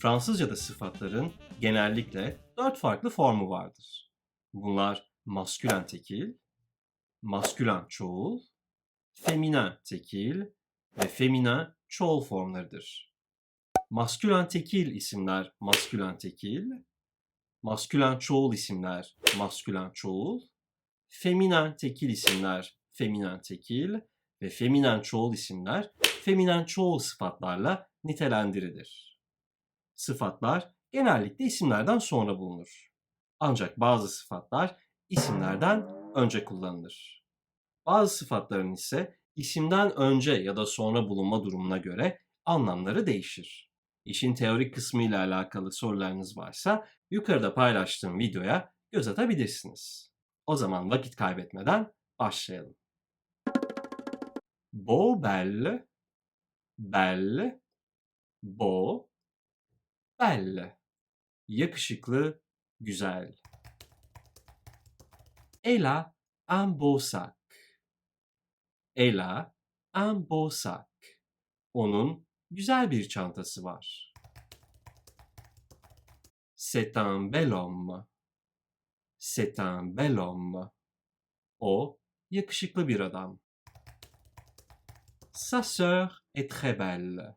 Fransızca'da sıfatların genellikle 4 farklı formu vardır. Bunlar maskülen tekil, maskülen çoğul, feminen tekil ve feminen çoğul formlarıdır. Maskülen tekil isimler maskülen tekil, maskülen çoğul isimler maskülen çoğul, feminen tekil isimler feminen tekil ve feminen çoğul isimler feminen çoğul sıfatlarla nitelendirilir. Sıfatlar genellikle isimlerden sonra bulunur. Ancak bazı sıfatlar isimlerden önce kullanılır. Bazı sıfatların ise isimden önce ya da sonra bulunma durumuna göre anlamları değişir. İşin teorik kısmı ile alakalı sorularınız varsa yukarıda paylaştığım videoya göz atabilirsiniz. O zaman vakit kaybetmeden başlayalım. Beau, belle, belle, beau, belle. Yakışıklı, güzel. Elle a un beau sac. Elle a un beau sac. Onun güzel bir çantası var. C'est un bel homme. C'est un bel homme. O yakışıklı bir adam. Sa sœur est très belle.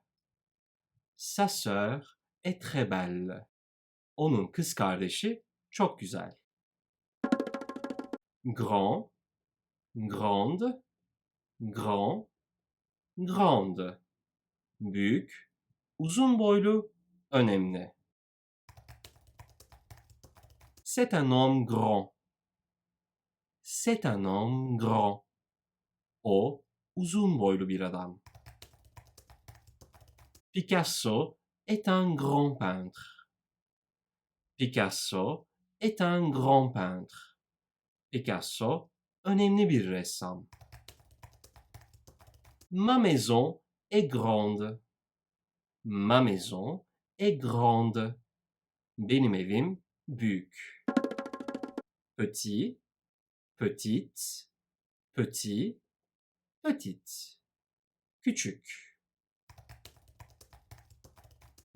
Sa sœur est très belle. Onun kız kardeşi çok güzel. Grand, grande, grand, grande. Büyük, uzun boylu, önemli. C'est un homme grand. C'est un homme grand. O uzun boylu bir adam. Picasso est un grand peintre. Picasso est un grand peintre. Picasso önemli bir ressam. Ma maison est grande. Ma maison est grande. Benim evim büyük. Petit, petite, petit, petite. Küçük.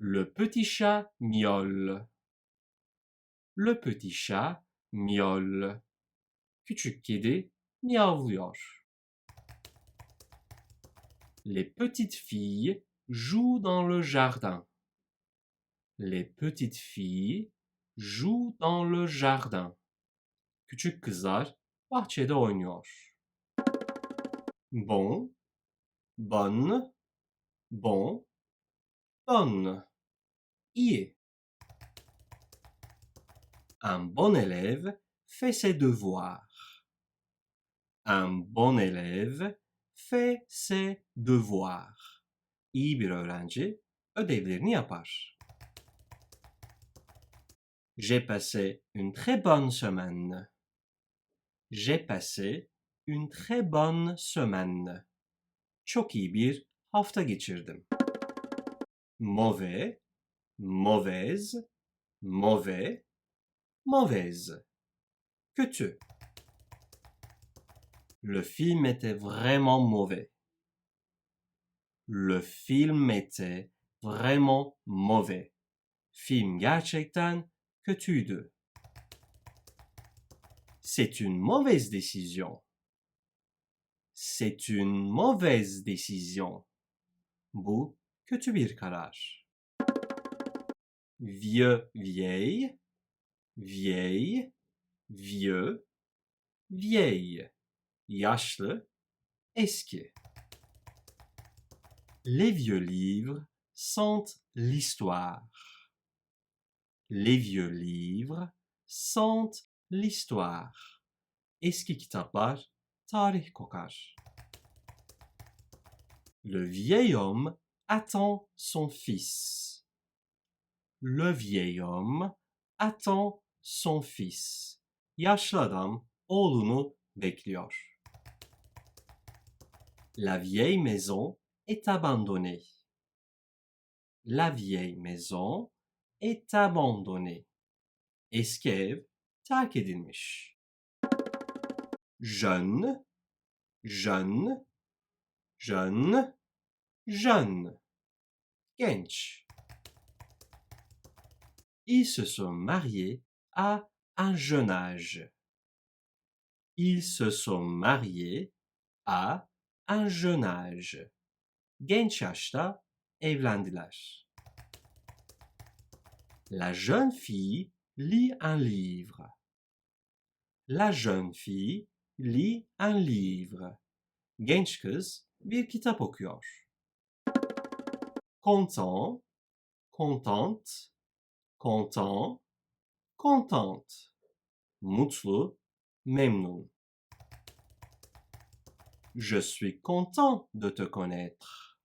Le petit chat miaule. Le petit chat miaule. Küçük kedi miyavlıyor. Les petites filles jouent dans le jardin. Les petites filles jouent dans le jardin. Küçük kızlar bahçede oynuyor. Bon, bonne, bon, bonne. İyi. Un bon élève fait ses devoirs. Un bon élève fait ses devoirs. İyi bir öğrenci ödevlerini yapar. J'ai passé une très bonne semaine. J'ai passé une très bonne semaine. Çok iyi bir hafta geçirdim. Mauvais, mauvaise, mauvais, mauvaise. Kötü. Le film était vraiment mauvais. Le film était vraiment mauvais. Film gerçekten kötüydü. C'est une mauvaise décision. C'est une mauvaise décision. Bu kötü bir karar. Vieux, vieille, vieille, vieux, vieille. Yaşlı, eski. Les vieux livres sentent l'histoire. Les vieux livres sentent l'histoire. Eski kitaplar tarih kokar. Le vieil homme attend son fils. Le vieil homme attend son fils. Yaşlı adam oğlunu bekliyor. La vieille maison est abandonnée. La vieille maison est abandonnée. Eski ev terk edilmiş. Jeune, jeune, jeune, jeune. Genç. Ils se sont mariés à un jeune âge. Ils se sont mariés à un jeune âge. Genç yaşta evlendiler. La jeune fille lit un livre. La jeune fille lit un livre. Genç kız bir kitap okuyor. Content, contente, content, contente. Mutlu, memnun. Je suis content de te connaître.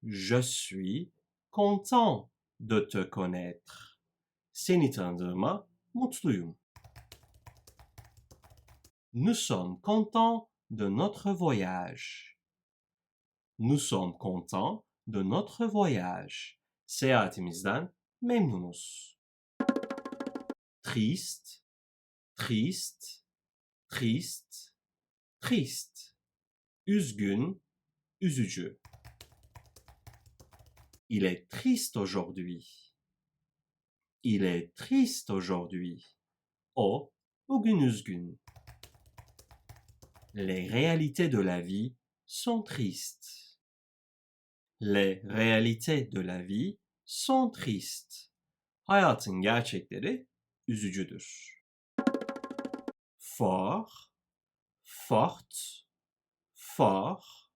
Je suis content de te connaître. Seni tanıdığıma mutluyum. Nous sommes contents de notre voyage. Nous sommes contents de notre voyage. Seyahatimizden memnunuz. Triste, triste, triste, triste. Üzgün, üzücü. Il est triste aujourd'hui. Il est triste aujourd'hui. O, bugün üzgün. Les réalités de la vie sont tristes. Les réalités de la vie sont tristes. Hayatın gerçekleri üzücüdür. Fort, forte, fort,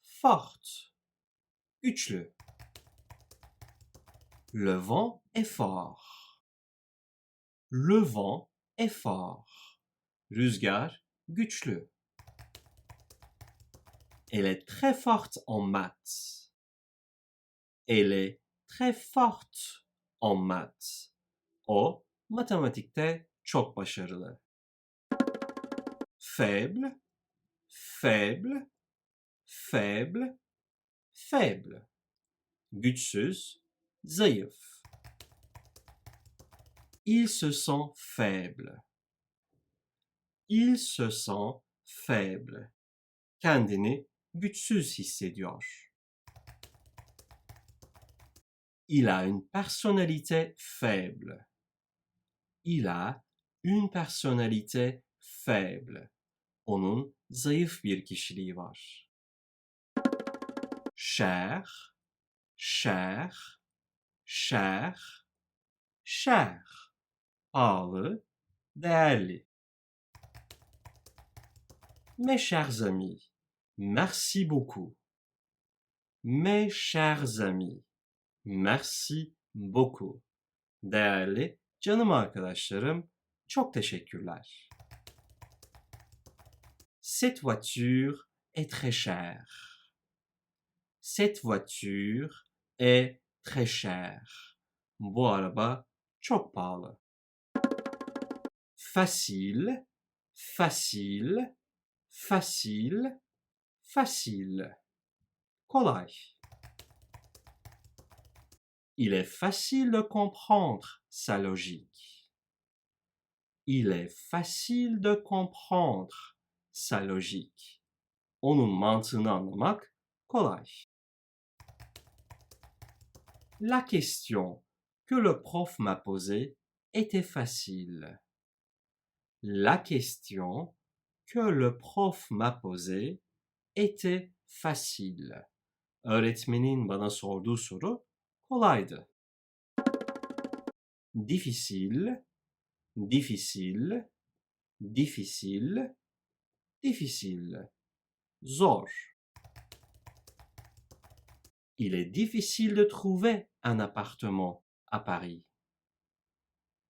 forte. Güçlü. Le vent est fort. Le vent est fort. Rüzgar güçlü. Elle est très forte en maths. Elle est très forte en maths. O, matematikte çok başarılı. Faible, faible, faible, faible. Güçsüz, zayıf. Il se sent faible. Il se sent faible. Kendini güçsüz hissediyor. Il a une personnalité faible. Il a une personnalité faible. Onun zayıf bir kişiliği var. Cher, cher, cher, cher. Pahalı, değerli. Mes chers amis, merci beaucoup. Mes chers amis, merci beaucoup. Değerli canım arkadaşlarım, çok teşekkürler. Cette voiture est très chère. Cette voiture est très chère. Bu araba çok pahalı. Facile, facile, facile, facile. Kolay. Il est facile de comprendre sa logique. Il est facile de comprendre sa logique. Onun mantığını anlamak kolay. La question que le prof m'a posée était facile. La question que le prof m'a posée était facile. Öğretmenin bana sorduğu soru kolaydı. Difficile, difficile, difficile, difficile. Zor. Il est difficile de trouver un appartement à Paris.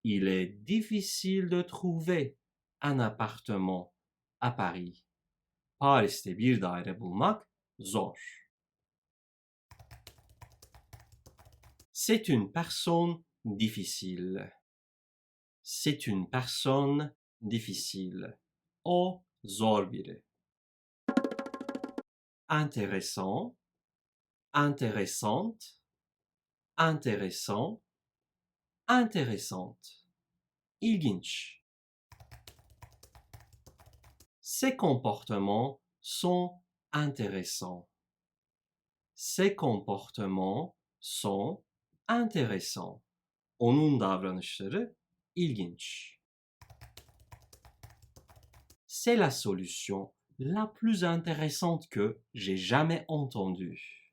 Il est difficile de trouver un appartement à Paris. Paris'te bir daire bulmak zor. C'est une personne difficile. C'est une personne difficile. O zor biri. Intéressant, intéressante, intéressant, intéressante. İlginç. Ces comportements sont intéressants. Ces comportements sont intéressants. Onun davranışları ilginç. C'est la solution la plus intéressante que j'ai jamais entendue.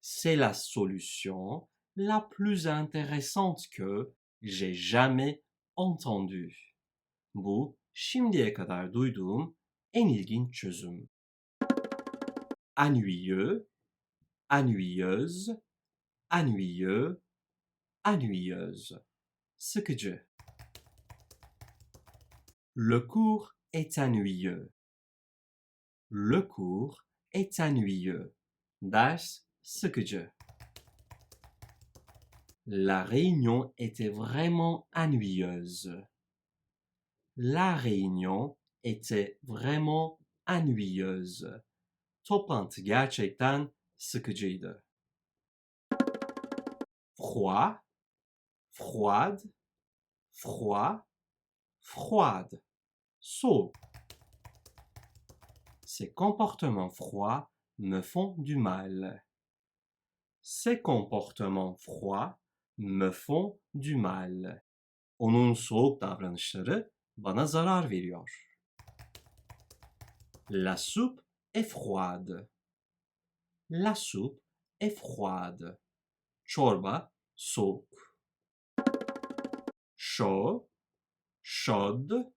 C'est la solution la plus intéressante que j'ai jamais entendue. Bu şimdiye kadar duyduğum en ilginç çözüm. Ennuyeux, ennuyeuse, ennuyeux, ennuyeuse. Sıkıcı. Le cours est ennuyeux. Le cours est ennuyeux. Ders sıkıcı. La réunion était vraiment ennuyeuse. La réunion était vraiment ennuyeuse. Toplantı gerçekten sıkıcıydı. Froid, froide, froid, froide. Soğuk. Ces comportements froids me font du mal. Ces comportements froids me font du mal. Onun soğuk davranışları bana zarar veriyor. La soupe est froide. La soupe est froide. Çorba soğuk. Chaud, chaude,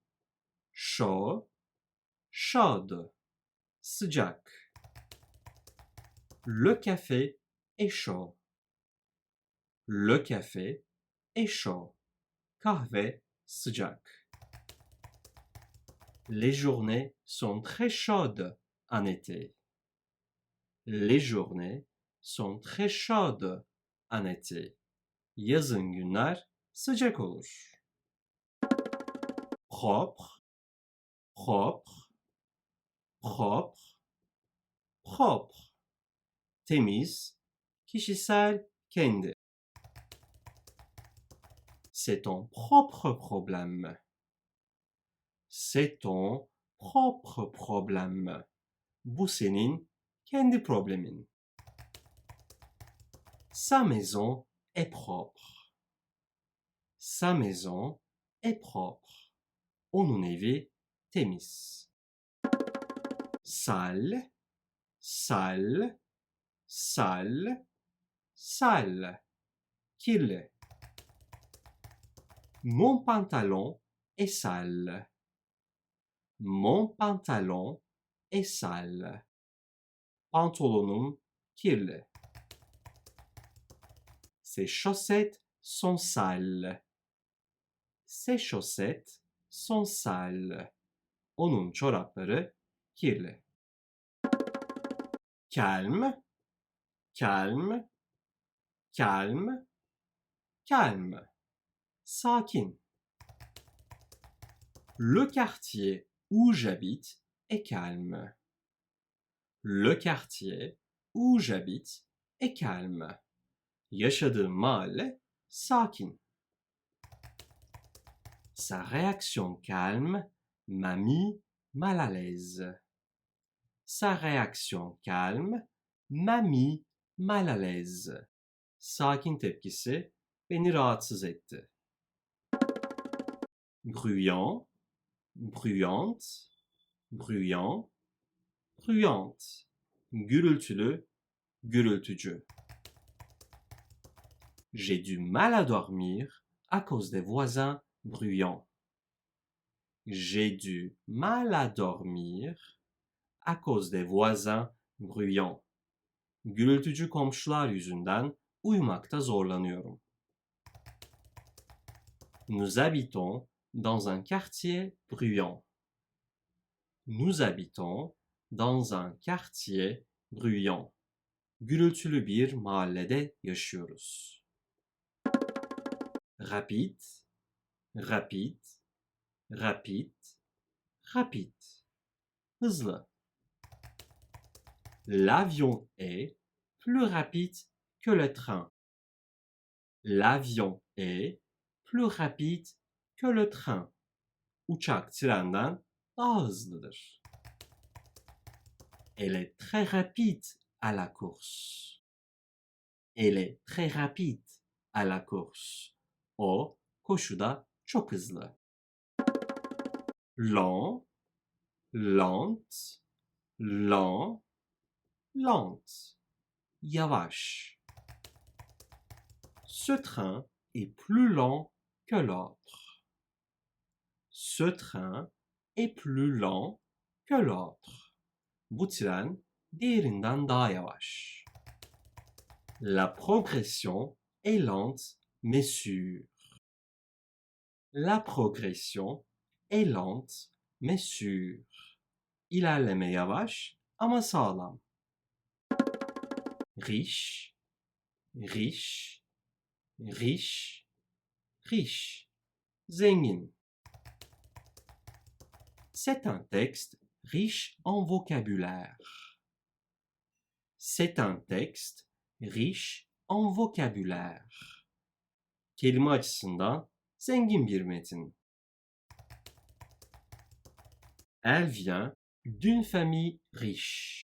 chaud, chaude. Sıcak. Le café est chaud. Le café est chaud. Kahve sıcak. Les journées sont très chaudes en été. Les journées sont très chaudes en été. Yazın günler sıcak olur. Propre, propre, propre, propre. Temiz, kişisel, kendi. C'est ton propre problème. C'est ton propre problème. Bu senin kendi problemin. Sa maison est propre. Sa maison est propre. Onun evi temiz. Sale, sale, sale, sale. Kirli. Mon pantalon est sale. Mon pantalon est sale. Pantolonum kirli. Ses chaussettes sont sales. Ses chaussettes sont sales. Onun çorapları kirli. Calme, calme, calme, calme. Sakin. Le quartier où j'habite est calme. Le quartier où j'habite est calme. Yaşadığım mahalle sakin. Sa réaction calme m'a mis mal à l'aise. Sa réaction calme m'a mis mal à l'aise. Sakin tepkisi beni rahatsız etti. Bruyant, bruyante, bruyant, bruyante. Gürültülü, gürültücü. J'ai du mal à dormir à cause des voisins bruyants. J'ai du mal à dormir à cause des voisins bruyants. Gürültücü komşular yüzünden uyumakta zorlanıyorum. Nous habitons dans un quartier bruyant. Nous habitons dans un quartier bruyant. Gürültülü bir mahallede yaşıyoruz. Rapide, rapide, rapide, rapide. Hızlı. L'avion est plus rapide que le train. L'avion est plus rapide que le train. Uçak trenden daha hızlıdır. Elle est très rapide à la course. Elle est très rapide à la course. O koşuda çok hızlı. Lent, lente, lent, lente. Yavaş. Ce train est plus lent que l'autre. Ce train est plus lent que l'autre. Bu tren diğerinden daha yavaş. La progression est lente mais sûre. La progression est lente mais sûre. İlerleme yavaş ama sağlam. Riche, riche, riche, riche. Zengin. C'est un texte riche en vocabulaire. C'est un texte riche en vocabulaire. Kelime açısından zengin bir metin. Elle vient d'une famille riche.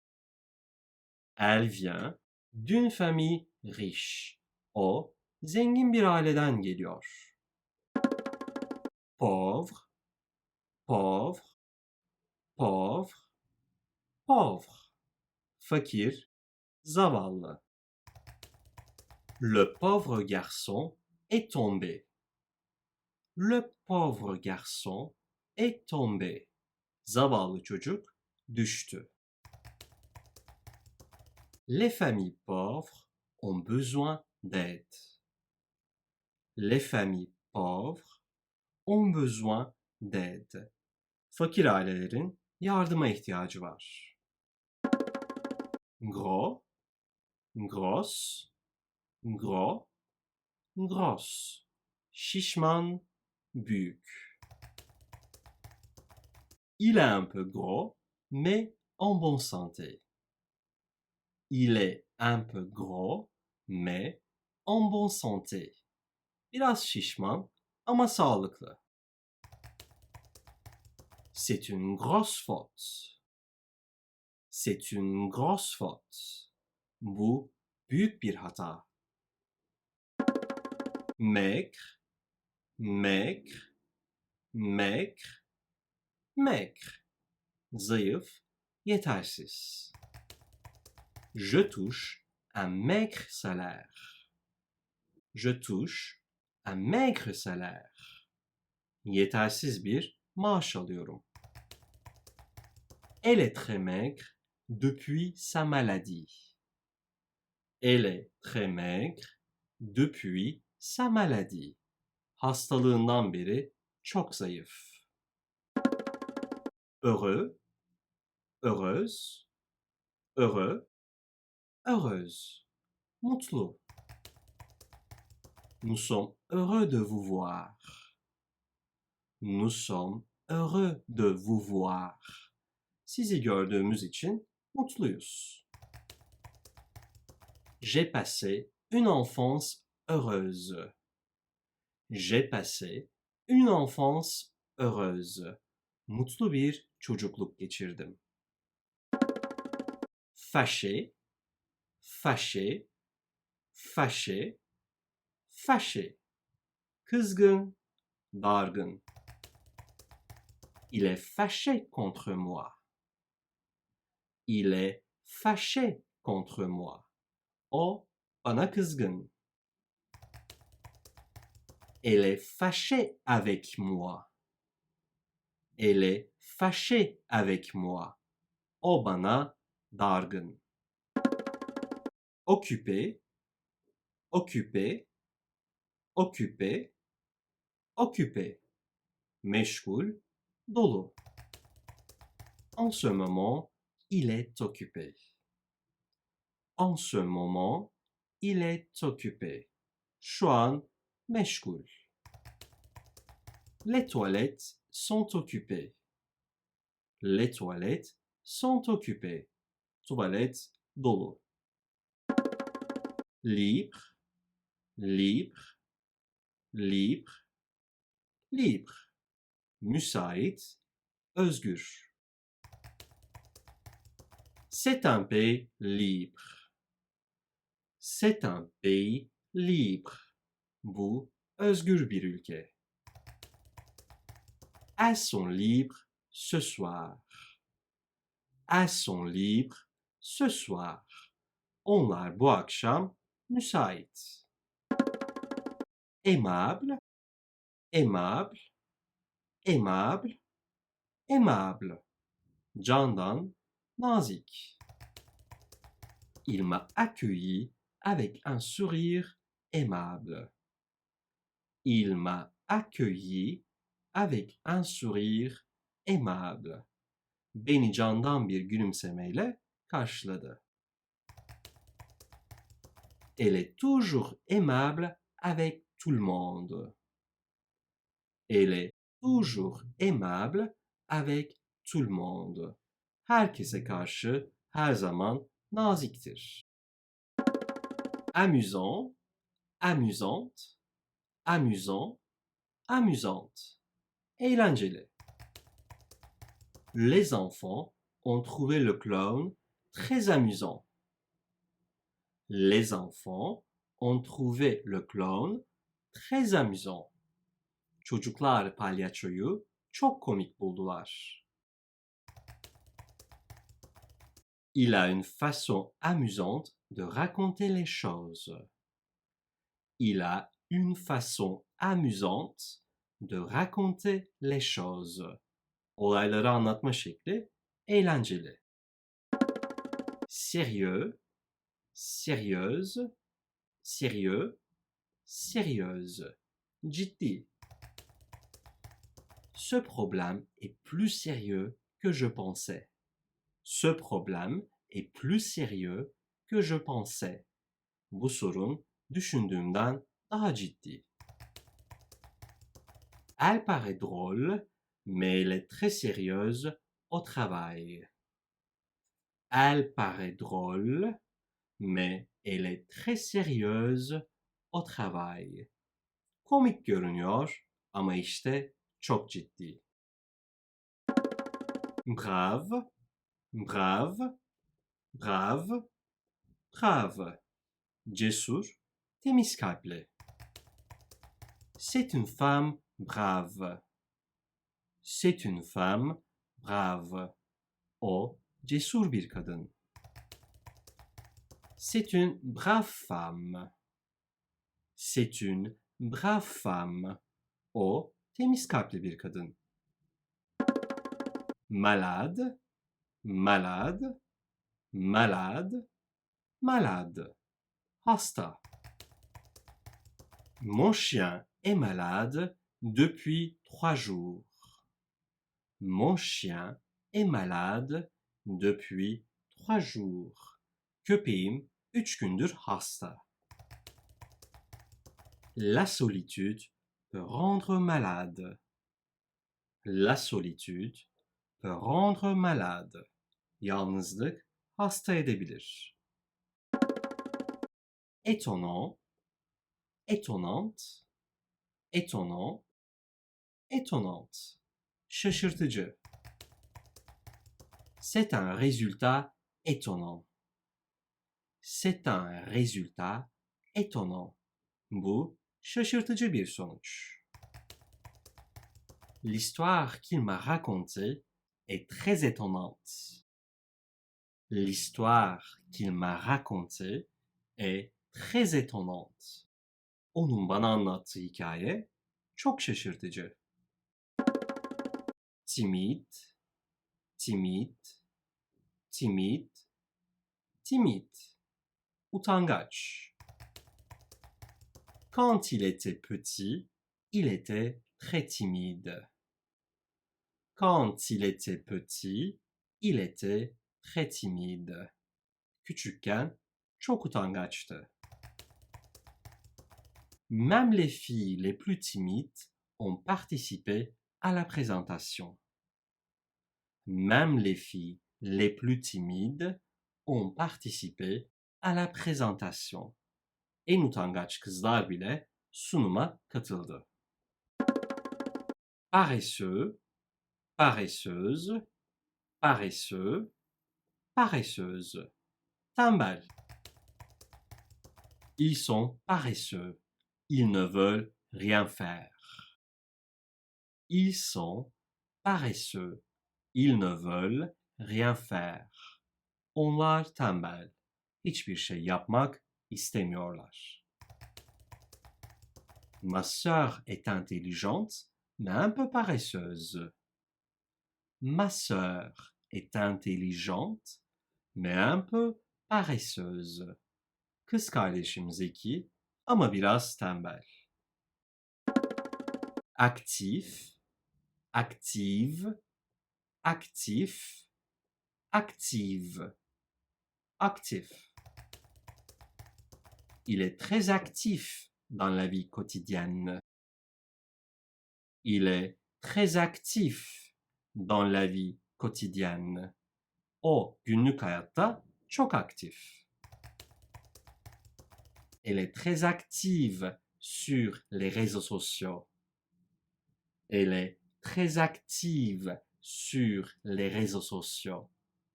Elle vient d'une famille riche. O, zengin bir aileden geliyor. Pauvre, pauvre, pauvre, pauvre. Fakir, zavallı. Le pauvre garçon est tombé. Le pauvre garçon est tombé. Zavallı çocuk düştü. Les familles pauvres ont besoin d'aide. Les familles pauvres ont besoin d'aide. Fakir ailelerin yardıma ihtiyacı var. Gros, grosse, gros, grosse. Şişman, büyük. Il est un peu gros, mais en bonne santé. Il est un peu gros, mais en bonne santé. Biraz şişman ama sağlıklı. C'est une grosse faute. C'est une grosse faute. Bu büyük bir hata. Maigre, maigre, maigre, maigre. Zayıf, yetersiz. Je touche un maigre salaire. Je touche un maigre salaire. Yetersiz bir maaş alıyorum. Elle est très maigre depuis sa maladie. Elle est très maigre depuis sa maladie. Hastalığından beri çok zayıf. Heureux, heureuse, heureux, heureuse. Mutlu. Nous sommes heureux de vous voir. Nous sommes heureux de vous voir. Sizi gördüğümüz için mutluyuz. J'ai passé une enfance heureuse. J'ai passé une enfance heureuse. Mutlu bir çocukluk geçirdim. Fâché, fâché, fâché, fâché. Kızgın, dargın. Il est fâché contre moi. Il est fâché contre moi. O bana kızgın. Elle est fâchée avec moi. Elle est fâchée avec moi. O bana dargın. Occupé, occupé, occupé, occupé. Meşgul, dolu. En ce moment, il est occupé. En ce moment, il est occupé. Şu an meşgul. Les toilettes sont occupées. Les toilettes sont occupées. Tuvalet dolu. Libre, libre, libre, libre. Müsait, özgür. C'est un pays libre. C'est un pays libre. Bu özgür bir ülke. Elles sont libres ce soir. Elles sont libres ce soir. Onlar bu akşam müsait. Aimable, aimable, aimable, aimable. Candan, nazik. Il m'a accueilli avec un sourire aimable. Il m'a accueilli avec un sourire aimable. Beni candan bir gülümsemeyle karşıladı. Elle est toujours aimable avec tout le monde. Elle est toujours aimable avec tout le monde. Herkese karşı her zaman naziktir. Amusant, amusante, amusant, amusante. Eğlenceli. Les enfants ont trouvé le clown très amusant. Les enfants ont trouvé le clown très amusant. Çocuklar palyaçoyu çok komik buldular. Il a une façon amusante de raconter les choses. Il a une façon amusante de raconter les choses. Olayları anlatma şekli eğlenceli. Sérieux, sérieuse, sérieux, sérieuse. Ciddi. Ce problème est plus sérieux que je pensais. Ce problème est plus sérieux que je pensais. Bu sorun düşündüğümden daha ciddi. Elle paraît drôle, mais elle est très sérieuse au travail. Elle paraît drôle, mais elle est très sérieuse au travail. Komik görünüyor ama işte çok ciddi. Brave, brave, brave, brave. Cesur, temiz kalpli. C'est une femme brave. C'est une femme brave. O cesur bir kadın. C'est une brave femme. C'est une brave femme. O temiz kalpli bir kadın. Malade, malade, malade, malade. Hasta. Mon chien est malade depuis 3 jours. Mon chien est malade depuis 3 jours. Köpeğim 3 gündür hasta. La solitude peut rendre malade. La solitude peut rendre malade. Yalnızlık hasta edebilir. Étonnant, étonnante, étonnant, étonnante. Şaşırtıcı. C'est un résultat étonnant. C'est un résultat étonnant. Bu şaşırtıcı bir sonuç. L'histoire qu'il m'a racontée est très étonnante. L'histoire qu'il m'a racontée est très étonnante. Onun bana anlattığı hikaye çok şaşırtıcı. Timide, timide, timide, timide. Utangaç. Quand il était petit, il était très timide. Quand il était petit, il était très timide. Küçükken çok utangaçtı. Même les filles les plus timides ont participé à la présentation. Même les filles les plus timides ont participé à la présentation. En utangaç kızlar bile sunuma katıldı. Paresseux, paresseuse, paresseux, paresseuse. Tembel. Ils sont paresseux. Ils ne veulent rien faire. Ils sont paresseux. Ils ne veulent rien faire. Onlar tembel. Hiçbir şey yapmak istemiyorlar. Ma sœur est intelligente, mais un peu paresseuse. Ma sœur est intelligente, mais un peu paresseuse. Kız kardeşim zeki ama biraz tembel. Actif, active, actif, active, actif. Il est très actif dans la vie quotidienne. Il est très actif dans la vie quotidienne. O günlük hayatta çok aktif. Elle est très active sur les réseaux sociaux. Elle est très active sur les réseaux sociaux.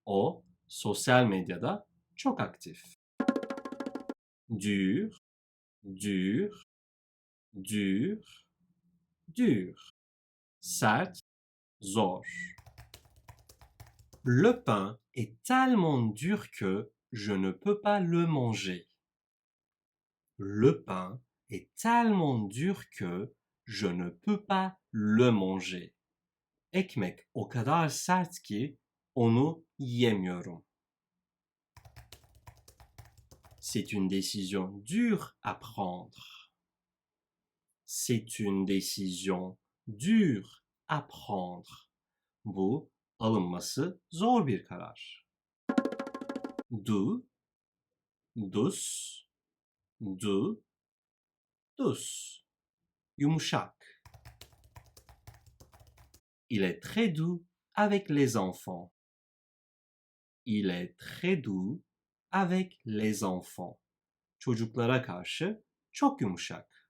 O sosyal medyada çok aktif. Dur, dur, dur, dur. Sert, zor. Le pain est tellement dur que je ne peux pas le manger. Le pain est tellement dur que je ne peux pas le manger. Ekmek o kadar sert ki onu yiyemiyorum. C'est une décision dure à prendre. C'est une décision dure à prendre. Bu alınması zor bir karar. Du, dus, du, dus. Yumuşak. Il est très doux avec les enfants. Il est très doux avec les enfants. Çocuklara karşı çok yumuşak.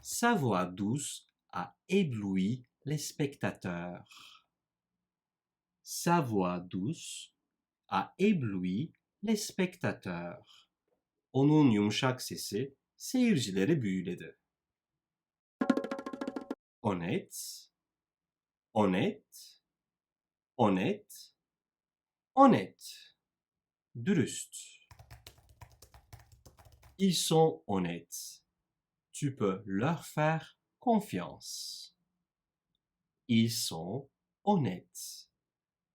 Sa voix douce a ébloui les spectateurs. Sa voix douce a ébloui les spectateurs. Onun yumuşak sesi seyircileri büyüledi. Honnête, honnête, honnête, honnête. Dürüst. Ils sont honnêtes. Tu peux leur faire confiance. Ils sont honnêtes.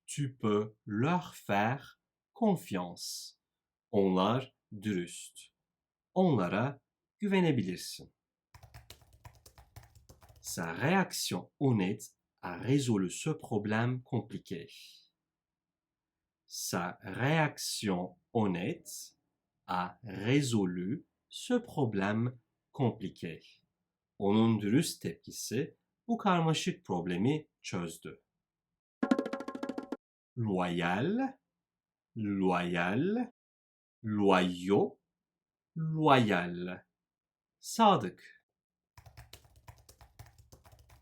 Tu peux leur faire confiance. Onlar dürüst. Onlara güvenebilirsin. Sa réaction honnête a résolu ce problème compliqué. Sa réaction honnête a résolu ce problème compliqué. Onun dürüst tepkisi bu karmaşık problemi çözdü. Loyal, loyal, loyaux, loyal. Sadık.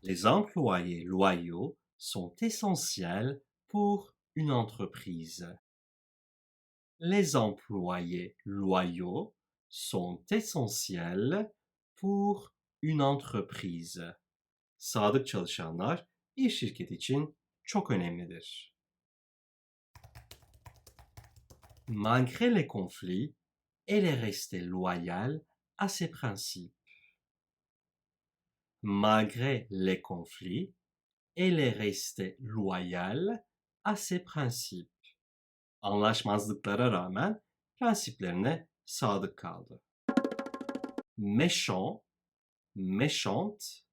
Les employés loyaux sont essentiels pour une entreprise. Les employés loyaux sont essentiels pour une entreprise. Sadık çalışanlar bir şirket için çok önemlidir. Malgré les conflits, elle est restée loyale à ses principes. Malgré les conflits, elle est restée loyale à ses principes. Anlaşmazlıklara rağmen prensiplerine sadık kaldı. Méchant, méchante,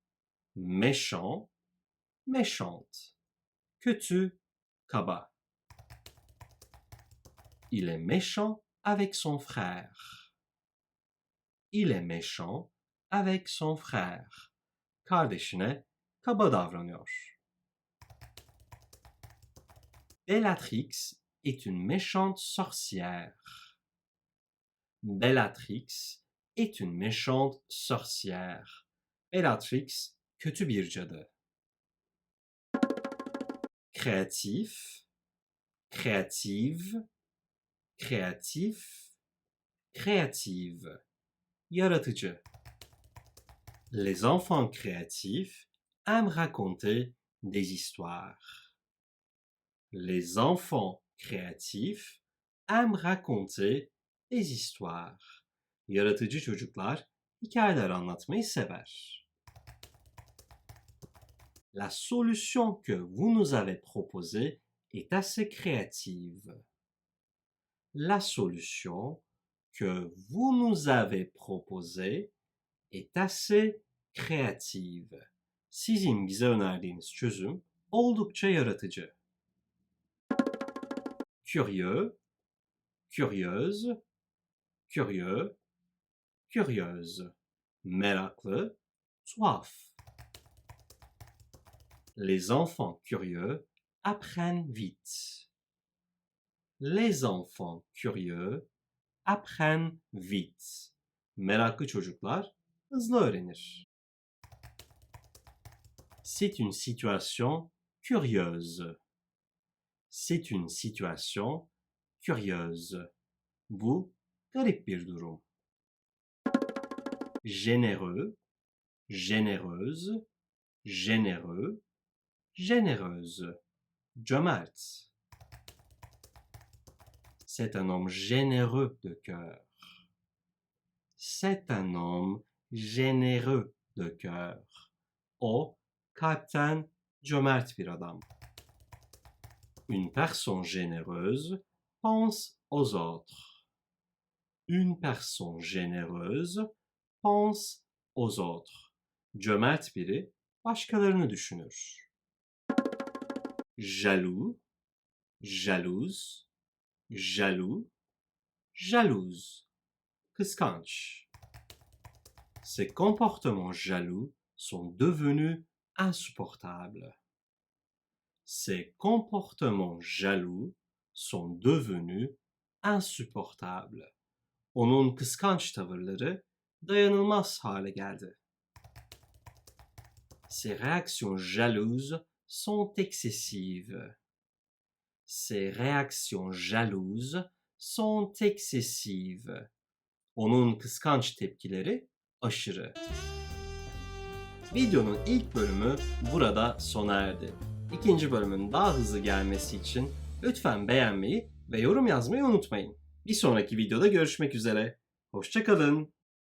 méchant, méchante. Kötü, kaba. Il est méchant avec son frère. Il est méchant avec son frère. Kardeşine kaba davranıyor. Bellatrix est une méchante sorcière. Bellatrix est une méchante sorcière. Bellatrix kötü bir cadı. Créatif, créative, créatif, créative. yaratıcı. Les enfants créatifs aiment raconter des histoires. Les enfants créatifs aiment raconter des histoires. Yaratıcı çocuklar hikayeler anlatmayı sever. La solution que vous nous avez proposée est assez créative. La solution que vous nous avez proposée est assez créative. Sizin bize önerdiğiniz çözüm oldukça yaratıcı. Curieux, curieuse, curieux, curieuse. Meraklı, tuhaf. Les enfants curieux apprennent vite. Les enfants curieux apprennent vite. Meraklı çocuklar hızlı öğrenir. C'est une situation curieuse. C'est une situation curieuse. Bu garip bir durum. Généreux, généreuse, généreux, généreuse. Cömert. C'est un homme généreux de cœur. C'est un homme généreux de cœur. O, kalpten cömert bir adam. Une personne généreuse pense aux autres. Une personne généreuse pense aux autres. Cömert biri başkalarını düşünür. Jaloux, jalouse, jaloux, jalouse. Kıskanç. Ces comportements jaloux sont devenus insupportables. Ces comportements jaloux sont devenus insupportables. Onun kıskanç tavırları dayanılmaz hale geldi. Ces réactions jalouses sont excessives. Ces réactions jalouses sont excessives. Onun kıskanç tepkileri aşırı. Videonun ilk bölümü burada sona erdi. İkinci bölümün daha hızlı gelmesi için lütfen beğenmeyi ve yorum yazmayı unutmayın. Bir sonraki videoda görüşmek üzere. Hoşça kalın.